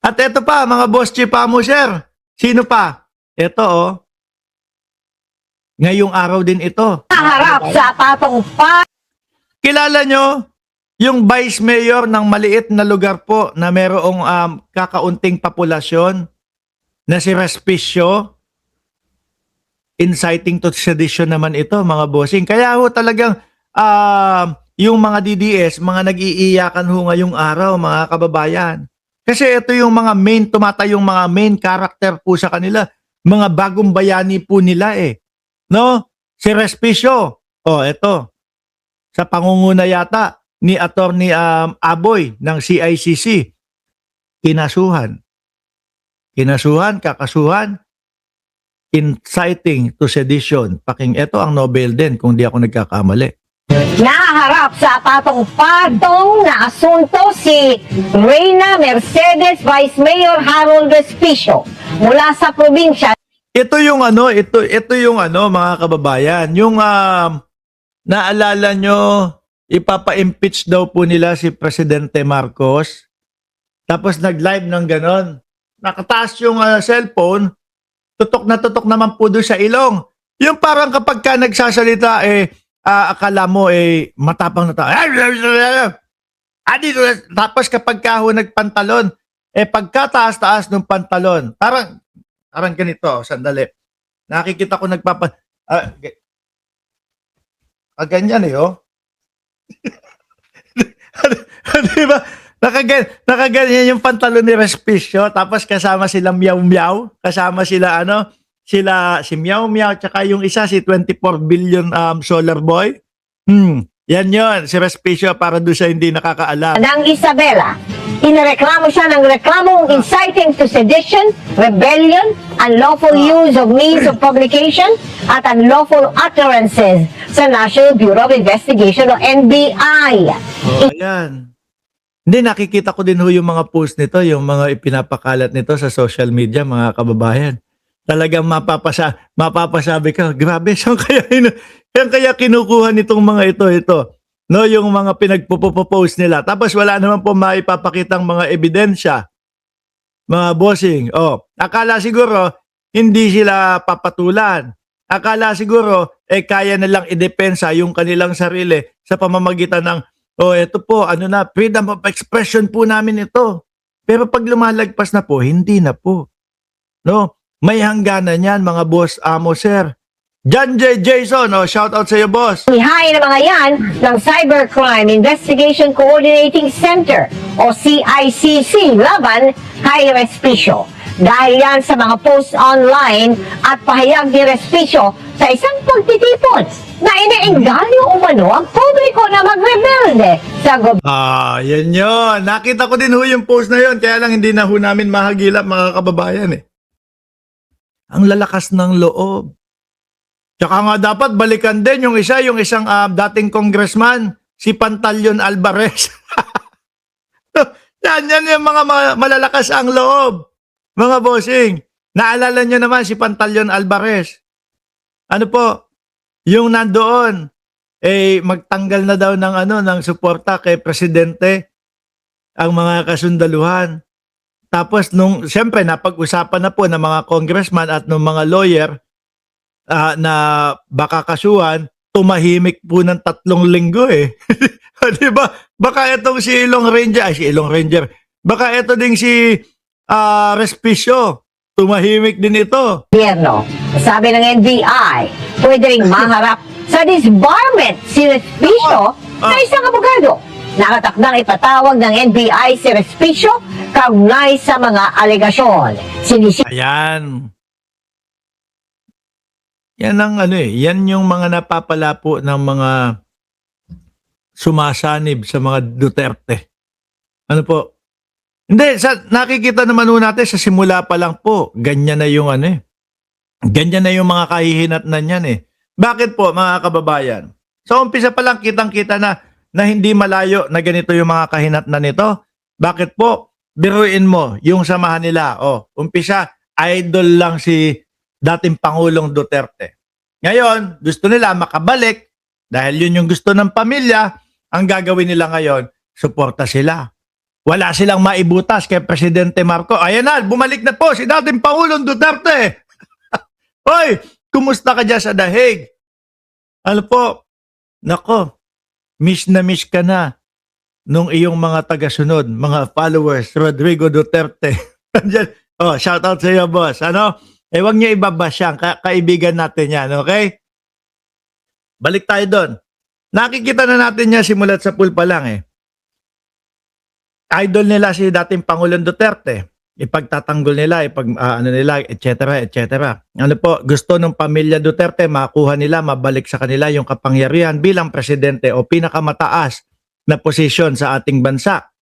At eto pa, mga boss chief sir. Sino pa? Eto ngayong araw din ito. Harap sa patungpad. Kilala nyo yung vice mayor ng maliit na lugar po na merong kakaunting populasyon na si Respicio? Inciting to sedition naman ito, mga bossing. Kaya ho talagang yung mga DDS, mga nag-iiyakan ho ngayong araw, mga kababayan. Kasi ito yung mga tumatayong mga main character po sa kanila. Mga bagong bayani po nila No? Si Respicio, ito. Sa pangunguna yata ni Attorney Aboy ng CICC. Kinasuhan, kakasuhan, inciting to sedition. Ito ang Nobel din kung di ako nagkakamali. Naharap sa patong-patong na asunto si Reyna Mercedes Vice Mayor Harold Respicio mula sa probinsya. Ito yung mga kababayan, yung naalala nyo, ipapa-impeach daw po nila si Presidente Marcos. Tapos nag-live ng ganon. Nakataas yung cellphone, tutok naman po doon sa ilong. Yung parang kapag ka nagsasalita, akala mo matapang na tao. Tapos kapag ka ho nagpantalon, pagkataas-taas ng pantalon, parang ganito, sandali. Nakikita ko ganyan Diba? Nakaganyan yung pantalon ni Respicio, tapos kasama sila Meow Meow, kasama sila si Meow Meow, tsaka yung isa si 24 billion Solar Boy. Yan yon, si Respicio, para doon siya hindi nakakaalam. Ng Isabela, inireklamo siya ng reklamong inciting to sedition, rebellion, unlawful use of means of publication, at unlawful utterances sa National Bureau of Investigation o NBI. Ayan. Hindi, nakikita ko din ho yung mga post nito, yung mga ipinapakalat nito sa social media, mga kababayan. Talagang mapapasabi ka, grabe, saan kaya kinukuha nitong mga ito? No, yung mga pinagpo-post nila. Tapos wala naman po maipapakitang mga ebidensya. Mga bossing. Akala siguro hindi sila papatulan. Akala siguro kaya nilang idepensa yung kanilang sarili sa pamamagitan ng ito po, freedom of expression po namin ito. Pero pag lumalagpas na po, hindi na po. No? May hangganan yan, mga boss, sir. John J. Jason, shout out sa iyo, boss. Ihain ng mga yan ng Cybercrime Investigation Coordinating Center o CICC laban kay Respicio. Dahil yan sa mga posts online at pahayag ni Respicio sa isang pagtitipon na iniengganyo umano ang publiko na magrebelde sa gobyerno. Yan yun. Nakita ko din ho yung post na yun, kaya lang hindi na ho namin mahagilap, mga kababayan Ang lalakas ng loob. Tsaka nga dapat balikan din yung isang dating congressman, si Pantaleon Alvarez. Yan yung mga malalakas ang loob. Mga bossing, naalala nyo naman si Pantaleon Alvarez. Ano po, yung nandoon, magtanggal na daw ng suporta kay presidente ang mga kasundaluhan. Tapos siyempre napag-usapan na po ng mga congressman at ng mga lawyer na baka kasuhan, tumahimik po ng 3 linggo Di ba? Baka itong si Ilong Ranger, baka ito ding si Respicio, tumahimik din ito. Gobyerno. Sabi ng NBI, pwede ring maharap sa disbarment si Respicio sa isang abogado. Nakatakdang ipatawag ng NBI si Respicio kaugnay sa mga alegasyon. Ayan. Yan ang yan yung mga napapala po ng mga sumasanib sa mga Duterte. Ano po? Hindi, nakikita naman ho natin sa simula pa lang po, ganyan na yung ganyan na yung mga kahihinatnan yan Bakit po, mga kababayan? Sa umpisa pa lang kitang-kita na hindi malayo na ganito yung mga kahinatnan nito. Bakit po? Biruin mo yung samahan nila. Umpisa, idol lang si dating Pangulong Duterte. Ngayon, gusto nila makabalik dahil yun yung gusto ng pamilya. Ang gagawin nila ngayon, suporta sila. Wala silang maibutas kay Presidente Marcos. Ayan na, bumalik na po si dating Pangulong Duterte. Hoy, kumusta ka dyan sa dahig? Ano po? Nako, miss na miss ka na nung iyong mga tagasunod, mga followers, Rodrigo Duterte. Oh, shout out sa iyo, boss. Ano? Huwag niyo ibabash yan. Kaibigan natin yan, okay? Balik tayo doon. Nakikita na natin niya simulat sa pool pa lang eh. Idol nila si dating Pangulong Duterte. Ipagtatanggol nila, ano nila, etc. Ano po, gusto ng pamilya Duterte makuha nila, mabalik sa kanila yung kapangyarihan bilang presidente o pinakamataas na posisyon sa ating bansa.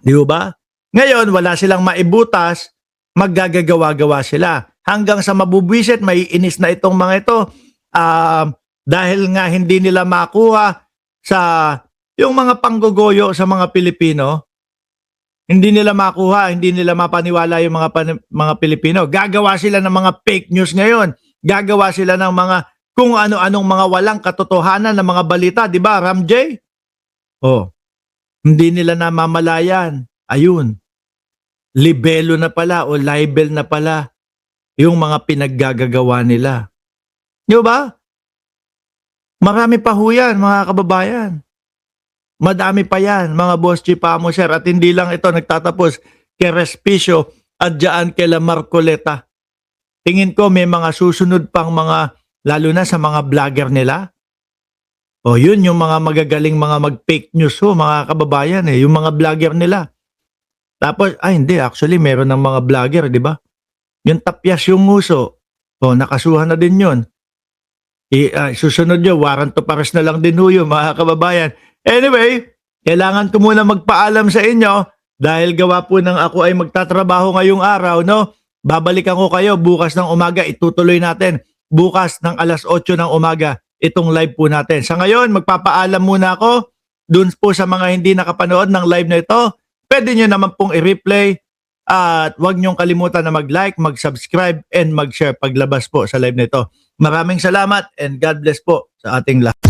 Di ba? Ngayon, wala silang maibutas, maggagawa-gawa sila. Hanggang sa mabubwisit, maiinis na itong mga ito dahil nga hindi nila makuha sa yung mga panggogoyo sa mga Pilipino. Hindi nila makuha, hindi nila mapaniwala yung mga Pilipino. Gagawa sila ng mga fake news ngayon. Gagawa sila ng mga kung ano-anong mga walang katotohanan ng mga balita, 'di ba, Ram J? Oh. Hindi nila namamalayan. Ayun. Libelo na pala o libel na pala yung mga pinaggagawa nila. 'Di ba? Marami pa ho yan, mga kababayan. Madami pa yan, mga boss Chipamo, sir. At hindi lang ito nagtatapos kay Respicio at dyan kay La Marcoleta. Tingin ko may mga susunod pang mga, lalo na sa mga vlogger nila. O yun, yung mga magagaling mga mag-fake news ho, mga kababayan eh. Yung mga vlogger nila. Tapos, hindi, actually meron ng mga vlogger, di ba? Yung tapyas yung nguso. O, nakasuhan na din yun. Susunod yun, warrant to arrest na lang din ho yun, mga kababayan. Anyway, kailangan ko muna magpaalam sa inyo dahil gawa po ng ako ay magtatrabaho ngayong araw, no? Babalikan ko kayo bukas ng umaga, itutuloy natin. Bukas ng alas 8 ng umaga, itong live po natin. Sa ngayon, magpapaalam muna ako dun po sa mga hindi nakapanood ng live na ito. Pwede nyo naman pong i-replay at huwag nyong kalimutan na mag-like, mag-subscribe, and mag-share paglabas po sa live na ito. Maraming salamat and God bless po sa ating lahat.